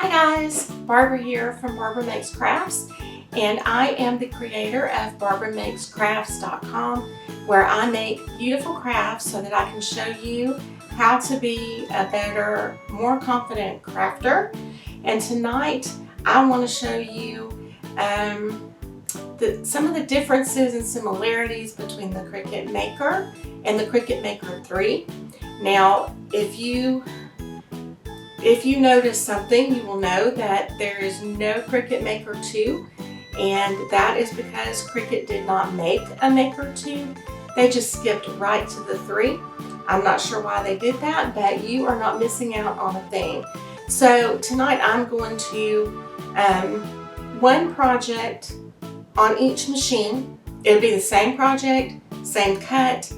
Hi guys, Barbara here from Barbara Makes Crafts, and I am the creator of BarbaraMakesCrafts.com, where I make beautiful crafts so that I can show you how to be a better, more confident crafter. And tonight I want to show you some of the differences and similarities between the Cricut Maker and the Cricut Maker 3. Now, if you notice something, you will know that there is no Cricut Maker 2, and that is because Cricut did not make a Maker 2. They just skipped right to the 3. I'm not sure why they did that, but you are not missing out on a thing. So tonight I'm going to one project on each machine. It'll be the same project, same cut.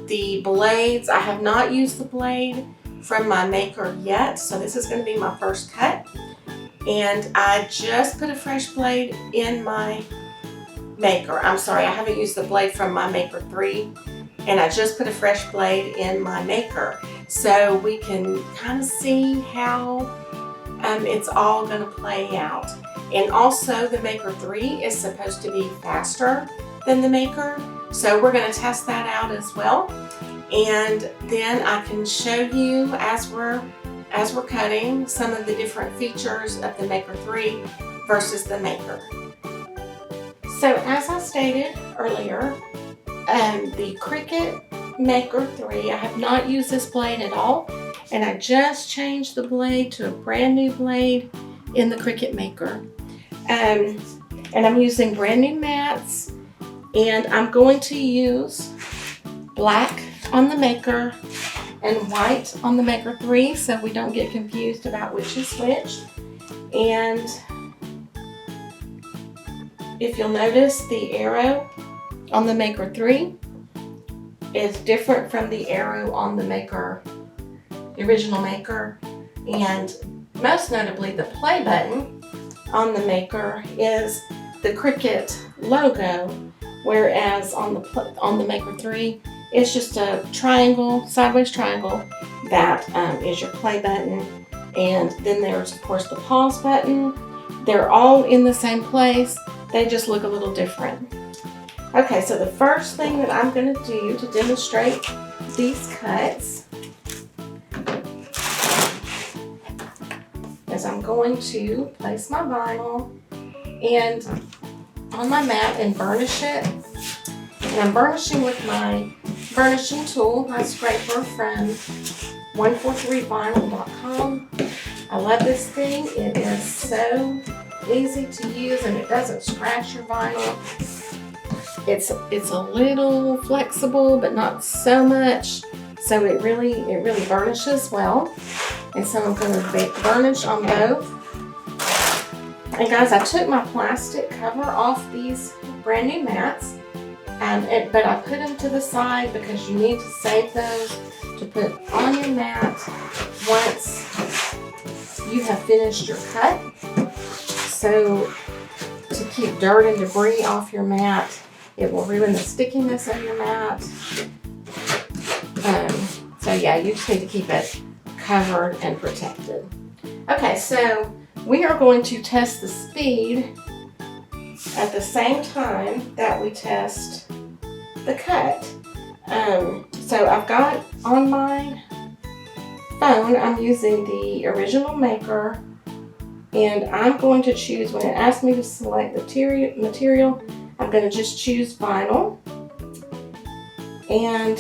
The blades, I have not used the blade from my Maker yet, so this is going to be my first cut. And I just put a fresh blade in my Maker. I'm sorry, I haven't used the blade from my Maker 3, and I just put a fresh blade in my Maker, so we can kind of see how it's all going to play out. And also the Maker 3 is supposed to be faster than the Maker, so we're going to test that out as well. And then I can show you as we're cutting some of the different features of the Maker 3 versus the Maker. So as I stated earlier, the Cricut Maker 3, I have not used this blade at all, and I just changed the blade to a brand new blade in the Cricut Maker. And I'm using brand new mats, and I'm going to use black on the Maker and white on the Maker 3, so we don't get confused about which is which. And if you'll notice, the arrow on the Maker 3 is different from the arrow on the Maker, the original Maker. And most notably, the play button on the Maker is the Cricut logo, whereas on the Maker 3, it's just a triangle, sideways triangle, that is your play button. And then there's, of course, the pause button. They're all in the same place. They just look a little different. Okay, so the first thing that I'm going to do to demonstrate these cuts is I'm going to place my vinyl and on my mat and burnish it. And I'm burnishing with my burnishing tool, my scraper from 143vinyl.com. I love this thing. It is so easy to use, and it doesn't scratch your vinyl. It's a little flexible, but not so much. So it really burnishes well. And so I'm going to burnish on both. And guys, I took my plastic cover off these brand new mats. But I put them to the side because you need to save those to put on your mat once you have finished your cut. So to keep dirt and debris off your mat, it will ruin the stickiness of your mat. So yeah, you just need to keep it covered and protected. Okay, so we are going to test the speed at the same time that we test the cut. So I've got on my phone, I'm using the original Maker, and I'm going to choose, when it asks me to select the material, I'm going to just choose vinyl. And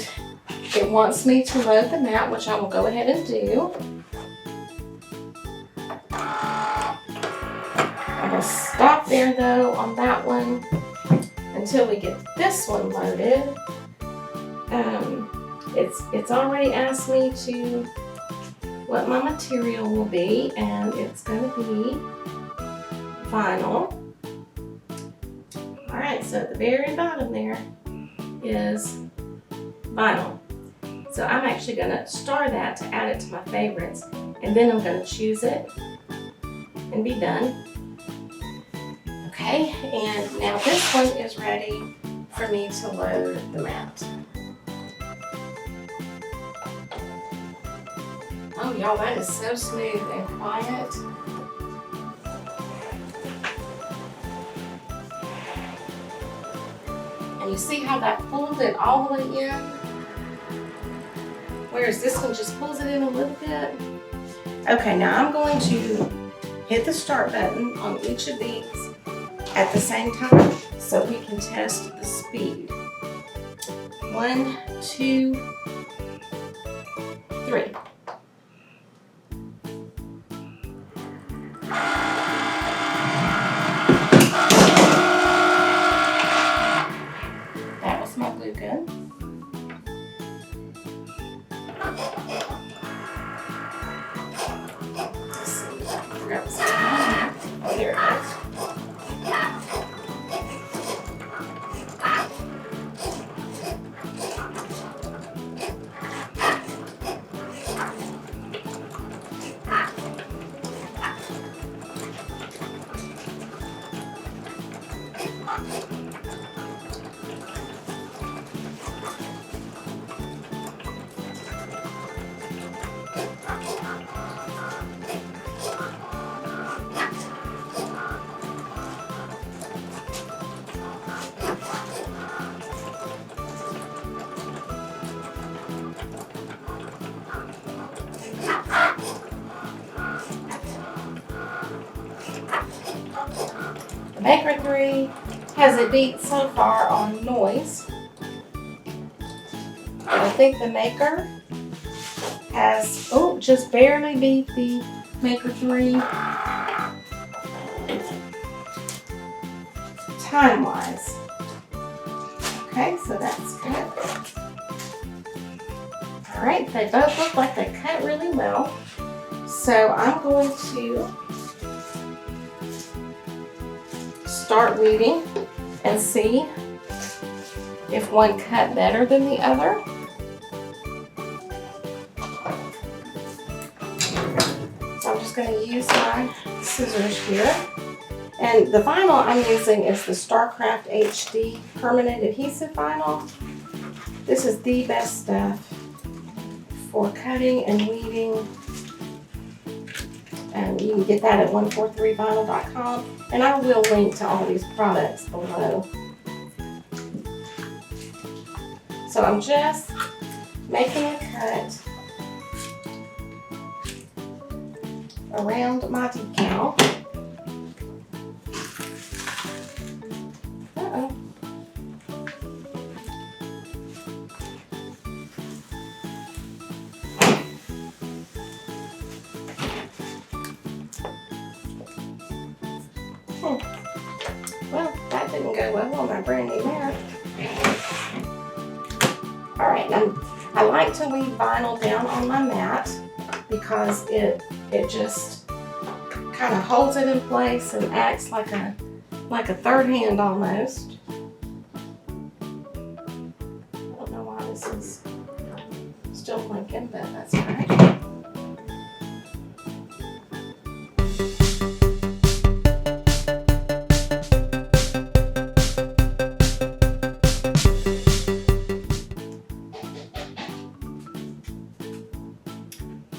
it wants me to load the mat, which I will go ahead and do. I'm going to stop there though on that one until we get this one loaded. It's already asked me to what my material will be, and it's going to be vinyl. Alright, so at the very bottom there is vinyl. So I'm actually going to star that to add it to my favorites, and then I'm going to choose it and be done. Okay, and now this one is ready for me to load the mat. Oh y'all, that is so smooth and quiet. you see how that pulled it all the way in? Whereas this one just pulls it in a little bit. Okay, now I'm going to hit the start button on each of these at the same time so we can test the speed. 1, 2, 3. That was my glue gun. Let's see if I can grab some. Oh, there it is. The Maker 3 has it beat so far on noise. I think the Maker has, oh, just barely beat the Maker 3 time-wise. Okay, so that's good. All right, they both look like they cut really well. So I'm going to start weeding and see if one cut better than the other. So I'm just going to use my scissors here. And the vinyl I'm using is the StarCraft HD permanent adhesive vinyl. This is the best stuff for cutting and weeding. And you can get that at 143vinyl.com. And I will link to all these products below. So I'm just making a cut around my decal. Uh-oh. Well, that didn't go well on my brand new mat. Alright, now I like to leave vinyl down on my mat because it just kind of holds it in place and acts like a third hand almost. I don't know why this is still blinking, but that's alright.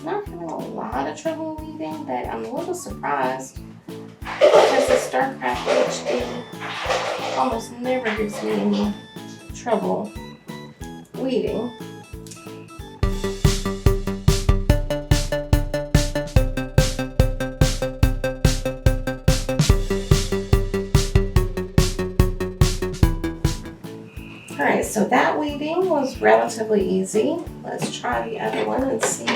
Not having a lot of trouble weeding, but I'm a little surprised because the StarCraft HD almost never gives me any trouble weeding. Alright, so that weeding was relatively easy. Let's try the other one and see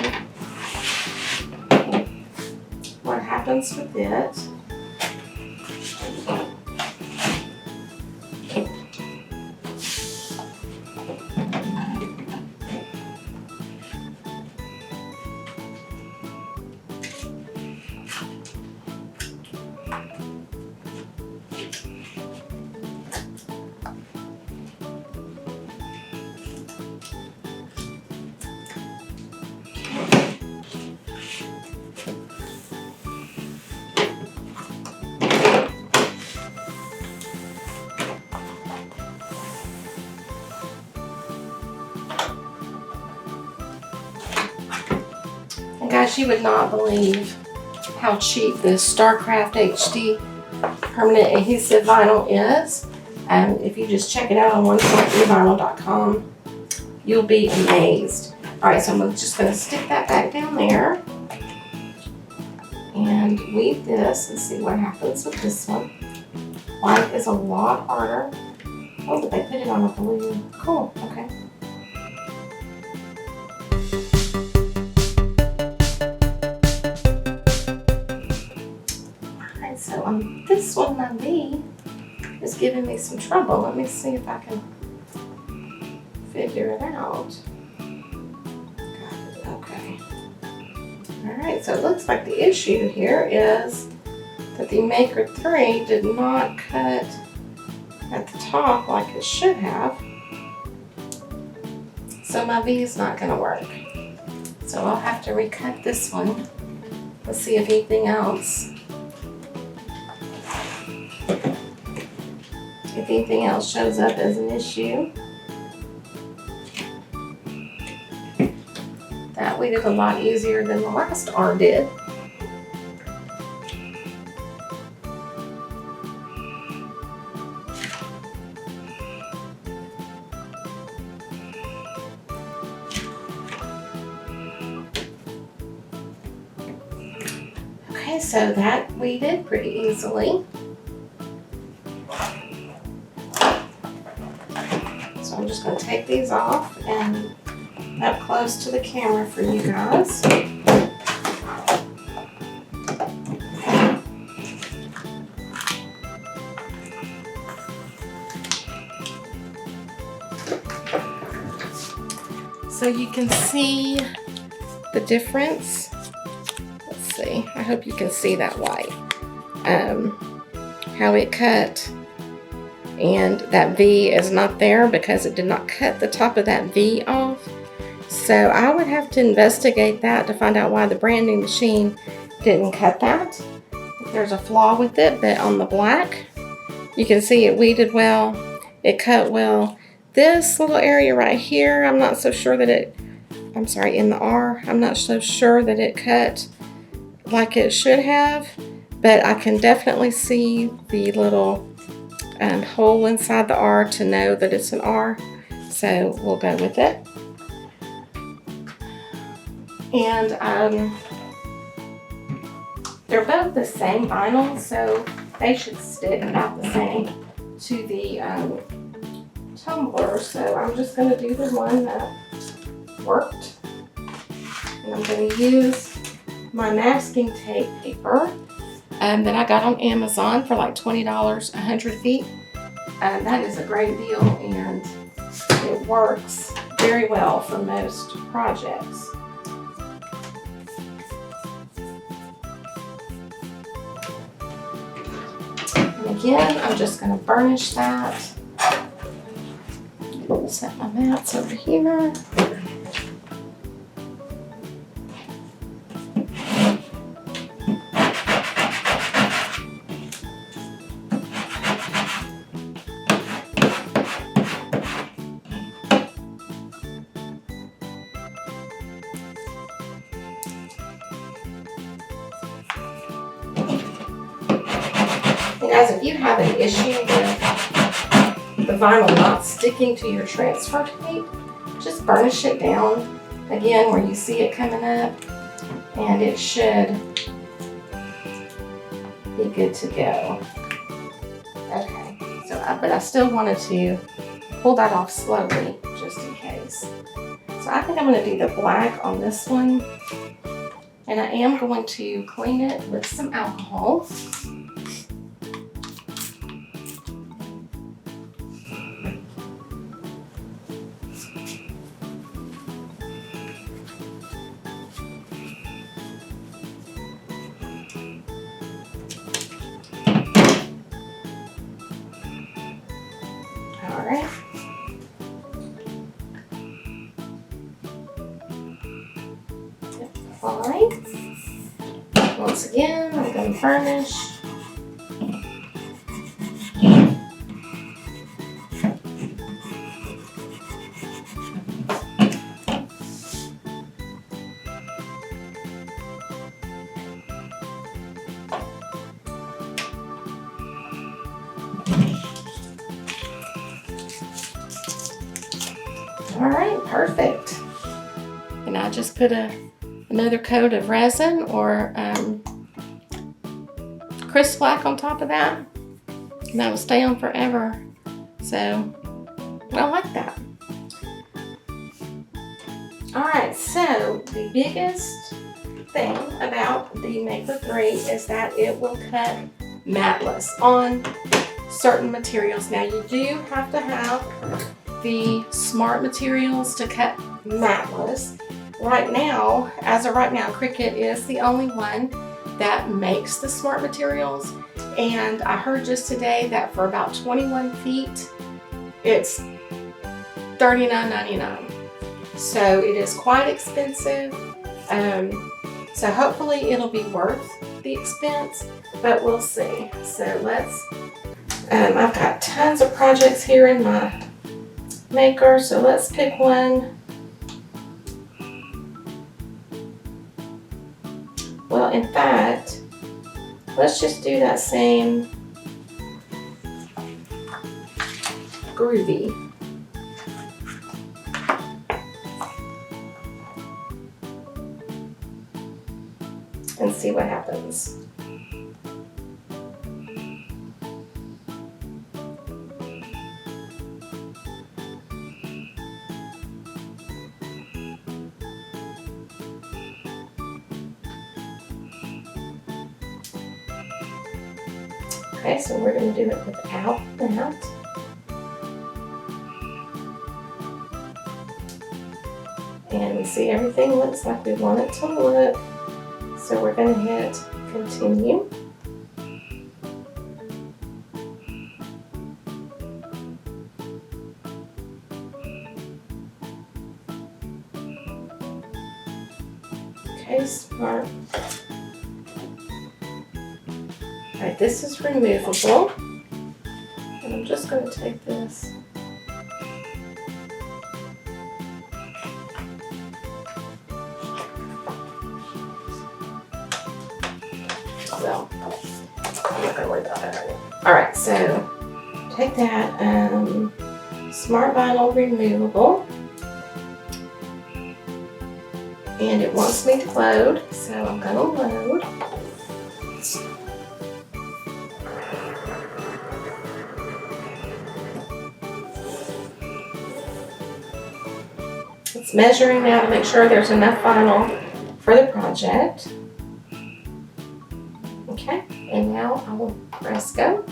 what happens with it. And guys, you would not believe how cheap this StarCraft HD permanent adhesive vinyl is. If you just check it out on 123vinyl.com, you'll be amazed. All right, so I'm just going to stick that back down there and weave this and see what happens with this one. White is a lot harder. Oh, but they put it on a blue. Cool, okay. Alright, so on this one, my V is giving me some trouble. Let me see if I can figure it out. Got it, okay. Alright, so it looks like the issue here is that the Maker 3 did not cut at the top like it should have. So my V is not going to work. So I'll have to recut this one. Let's see if anything else shows up as an issue. That we did a lot easier than the last R did. Okay, so that we did pretty easily. So I'm just going to take these off and up close to the camera for you guys. So you can see the difference. Let's see, I hope you can see that white. How it cut, and that V is not there because it did not cut the top of that V off. So I would have to investigate that to find out why the brand new machine didn't cut that. There's a flaw with it, but on the black, you can see it weeded well, it cut well. This little area right here, I'm not so sure that it, I'm sorry, in the R, I'm not so sure that it cut like it should have, but I can definitely see the little hole inside the R to know that it's an R, so we'll go with it. And they're both the same vinyl, so they should stick about the same to the tumbler. So I'm just going to do the one that worked, and I'm going to use my masking tape paper that I got on Amazon for like $20 100 feet. That is a great deal, and it works very well for most projects. And again, I'm just going to burnish that. Set my mats over here. And guys, if you have an issue with the vinyl not sticking to your transfer tape, just burnish it down again where you see it coming up, and it should be good to go. Okay, so but I still wanted to pull that off slowly just in case. So I think I'm going to do the black on this one, and I am going to clean it with some alcohol. Alright. Fine. Once again, I'm going to furnish. All right, perfect. And I just put another coat of resin or crisp black on top of that, and that will stay on forever. So I like that. All right, so the biggest thing about the Maker 3 is that it will cut MATLESS on certain materials. Now you do have to have the smart materials to cut MATLESS. Right now, as of right now, Cricut is the only one that makes the smart materials, and I heard just today that for about 21 feet it's $39.99. So it is quite expensive. So hopefully it'll be worth the expense, but we'll see. So let's, I've got tons of projects here in my Maker, so let's pick one. Well, in fact, let's just do that same groovy. And see what happens. Okay, so we're going to do it without that. And we see everything looks like we want it to look. So we're going to hit continue. Okay, smart. Alright, this is removable. And I'm just going to take this. So, I'm not gonna worry about that right now. Alright, so take that smart vinyl removable, and it wants me to load, so I'm gonna load. It's measuring now to make sure there's enough vinyl for the project. Okay, and now I will press go.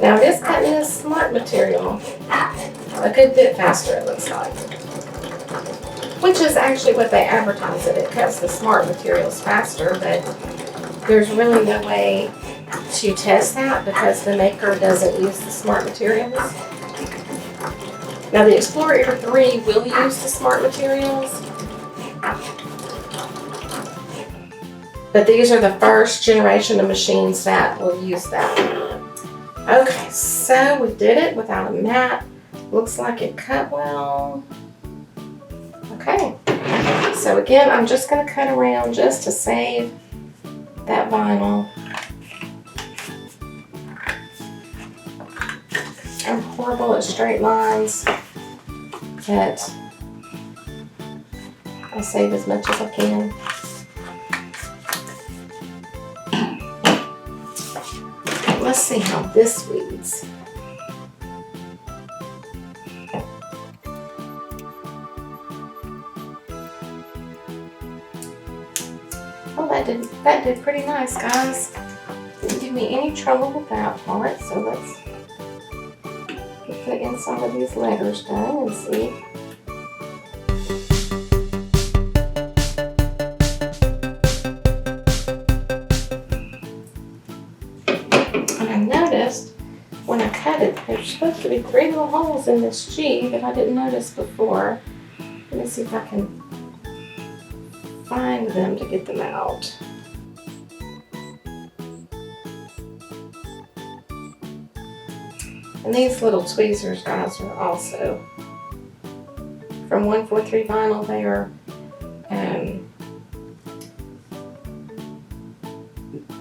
Now this cutting is smart material, a good bit faster it looks like. Which is actually what they advertise it. It cuts the smart materials faster, but there's really no way to test that because the Maker doesn't use the smart materials. Now the Explorer Air 3 will use the smart materials, but these are the first generation of machines that will use that. Okay, so we did it without a mat. Looks like it cut well. Okay, so again, I'm just going to cut around just to save that vinyl. I'm horrible at straight lines, but I'll save as much as I can. Let's see how this reads. Oh, that did pretty nice, guys. Didn't give me any trouble with that part. So let's get the inside of these letters done and see. And I noticed when I cut it, there's supposed to be 3 little holes in this G that I didn't notice before. Let me see if I can find them to get them out. And these little tweezers, guys, are also from 143 Vinyl.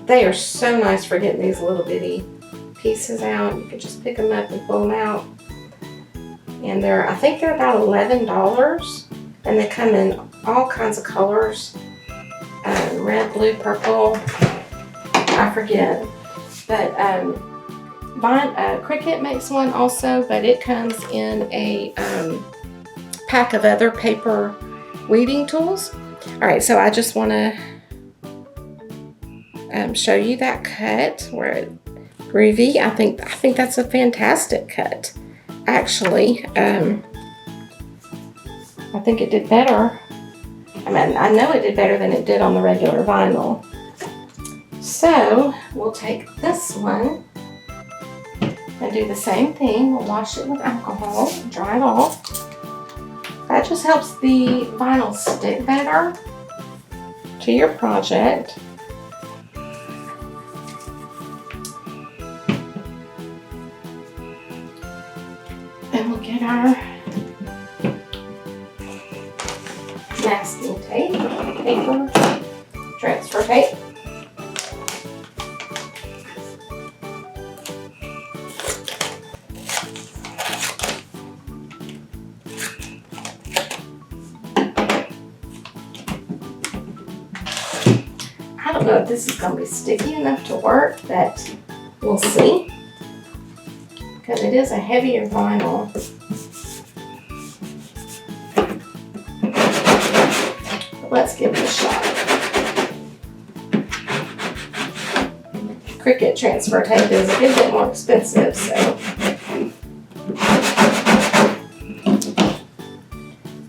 They are so nice for getting these little bitty pieces out. You can just pick them up and pull them out. And I think they're about $11. And they come in all kinds of colors. Red, blue, purple. I forget. But Cricut makes one also, but it comes in a pack of other paper weeding tools. Alright, so I just want to show you that cut where it's groovy. I think that's a fantastic cut. Actually, I think it did better. I mean, I know it did better than it did on the regular vinyl. So we'll take this one and do the same thing. We'll wash it with alcohol, dry it off. That just helps the vinyl stick better to your project. And we'll get our masking tape, paper, transfer tape. I don't know if this is going to be sticky enough to work, but we'll see. Because it is a heavier vinyl. But let's give it a shot. Cricut transfer tape is a good bit more expensive, so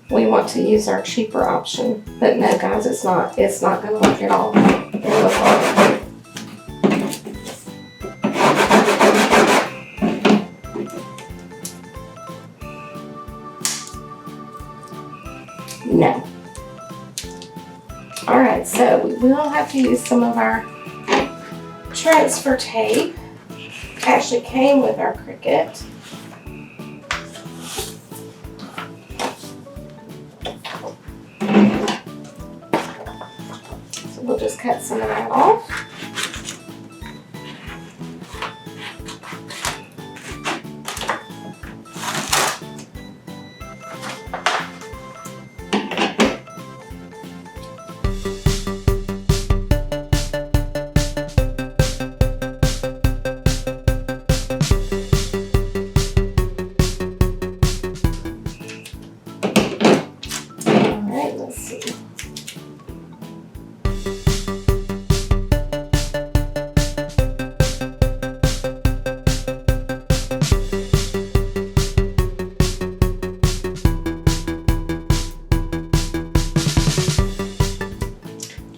we want to use our cheaper option. But no, guys, it's not going to work at all. No. Alright, so we will have to use some of our transfer tape. It actually came with our Cricut. So we'll just cut some of that off.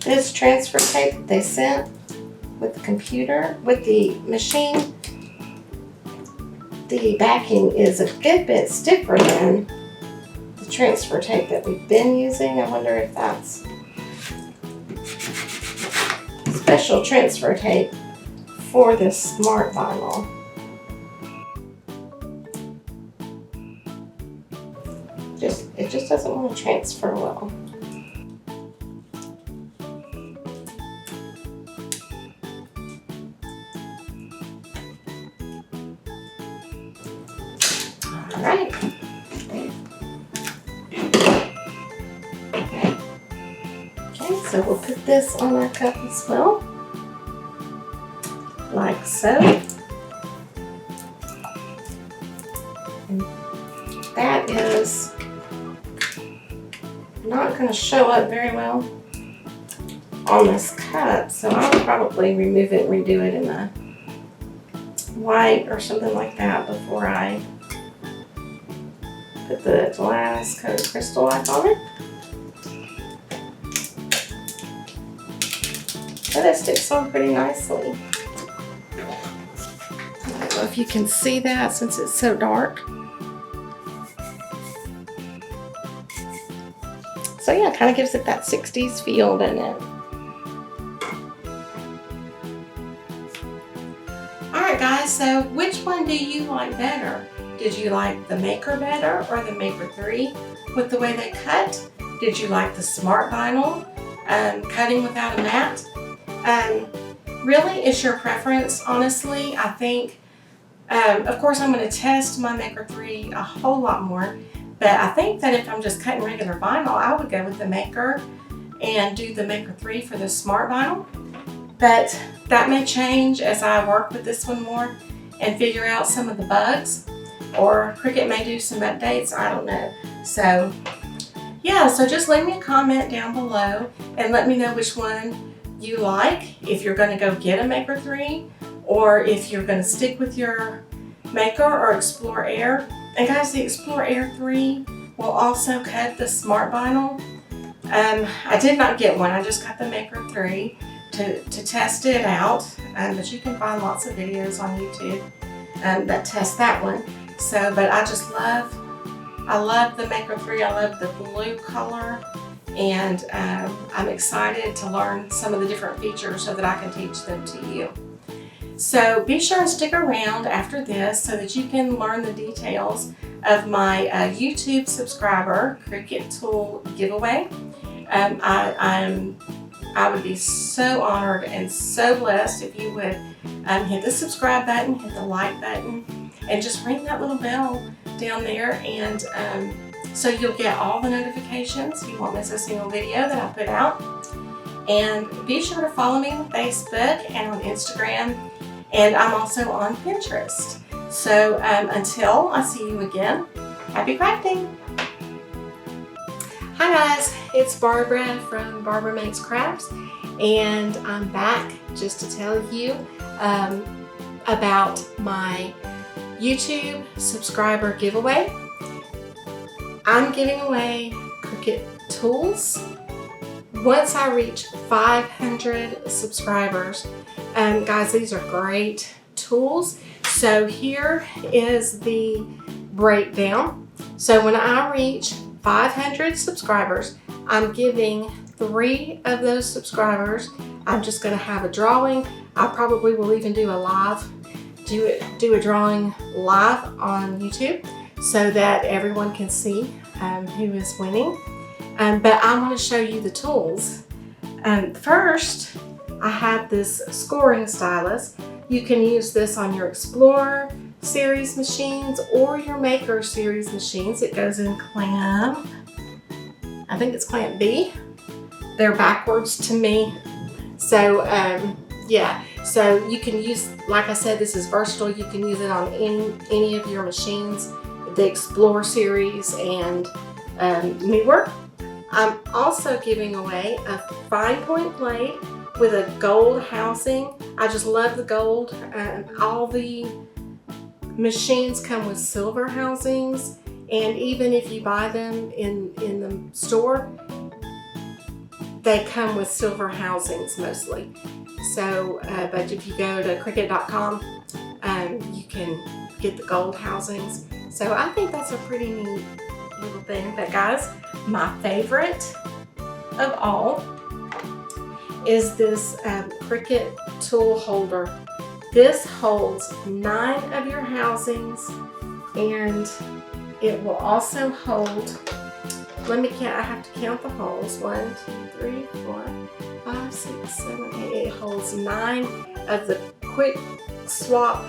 This transfer tape that they sent with the computer, with the machine, the backing is a good bit stiffer than the transfer tape that we've been using. I wonder if that's special transfer tape for this smart vinyl. It just doesn't want to transfer well. Alright. Okay, so we'll put this on our cup as well. Like so. And that is not going to show up very well on this cup, so I'll probably remove it and redo it in a white or something like that before I put the glass coated crystal-like on it. So that sticks on pretty nicely. I don't know if you can see that since it's so dark. So yeah, it kind of gives it that 60s feel, doesn't it? Alright guys, so which one do you like better? Did you like the Maker better or the Maker 3 with the way they cut? Did you like the Smart Vinyl cutting without a mat? Really, it's your preference, honestly. I think, of course, I'm going to test my Maker 3 a whole lot more, but I think that if I'm just cutting regular vinyl, I would go with the Maker and do the Maker 3 for the Smart Vinyl. But that may change as I work with this one more and figure out some of the bugs, or Cricut may do some updates, I don't know. So yeah, so just leave me a comment down below and let me know which one you like, if you're going to go get a Maker 3 or if you're going to stick with your Maker or Explore Air. And guys, the Explore Air 3 will also cut the Smart Vinyl. I did not get one, I just got the Maker 3 to test it out, but you can find lots of videos on YouTube that test that one. So, but I love the Maker 3, I love the blue color, and I'm excited to learn some of the different features so that I can teach them to you. So be sure and stick around after this so that you can learn the details of my YouTube subscriber Cricut tool giveaway. I would be so honored and so blessed if you would hit the subscribe button, hit the like button, and just ring that little bell down there, and so you'll get all the notifications. You won't miss a single video that I put out. And be sure to follow me on Facebook and on Instagram, and I'm also on Pinterest. So until I see you again, happy crafting! Hi guys, it's Barbara from Barbara Makes Crafts, and I'm back just to tell you about my YouTube subscriber giveaway. I'm giving away Cricut tools once I reach 500 subscribers. Guys, these are great tools. So here is the breakdown. So when I reach 500 subscribers, I'm giving 3 of those subscribers. I'm just going to have a drawing. I probably will even do a drawing live on YouTube so that everyone can see who is winning. But I want to show you the tools. First, I have this scoring stylus. You can use this on your Explorer series machines or your Maker series machines. It goes in clamp, I think it's clamp B. They're backwards to me. So yeah, so you can use, like I said, this is versatile. You can use it on any of your machines, the Explorer series and newer. I'm also giving away a fine point blade with a gold housing. I just love the gold. All the machines come with silver housings, and even if you buy them in the store, they come with silver housings mostly. So, but if you go to Cricut.com, you can get the gold housings. So I think that's a pretty neat little thing. But guys, my favorite of all is this Cricut tool holder. This holds 9 of your housings, and it will also hold, let me count, I have to count the holes. 1, 2, 3, 4, 5, 6, 7, 8. It holds 9 of the quick swap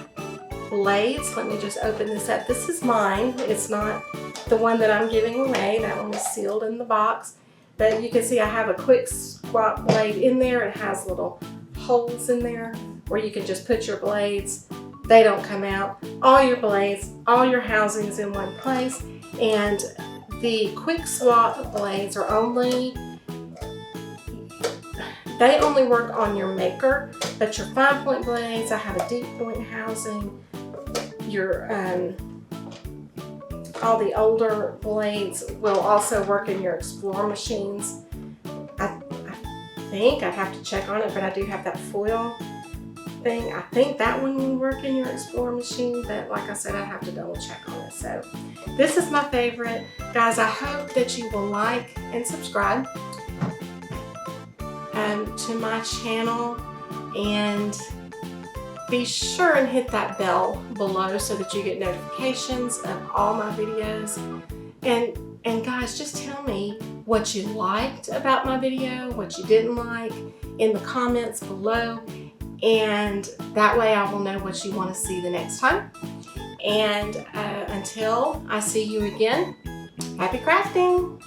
blades. Let me just open this up. This is mine. It's not the one that I'm giving away. That one is sealed in the box. But you can see I have a quick swap blade in there. It has little holes in there where you can just put your blades. They don't come out. All your blades, all your housings in one place. And the quick swap blades are they only work on your Maker, but your fine point blades, I have a deep point housing. Your all the older blades will also work in your Explorer machines. I think I'd have to check on it, but I do have that foil thing. I think that one will work in your Explorer machine, but like I said, I have to double check on it. So this is my favorite. Guys, I hope that you will like and subscribe to my channel, and Be sure and hit that bell below so that you get notifications of all my videos. And guys, just tell me what you liked about my video, what you didn't like in the comments below. And that way I will know what you want to see the next time. And until I see you again, happy crafting!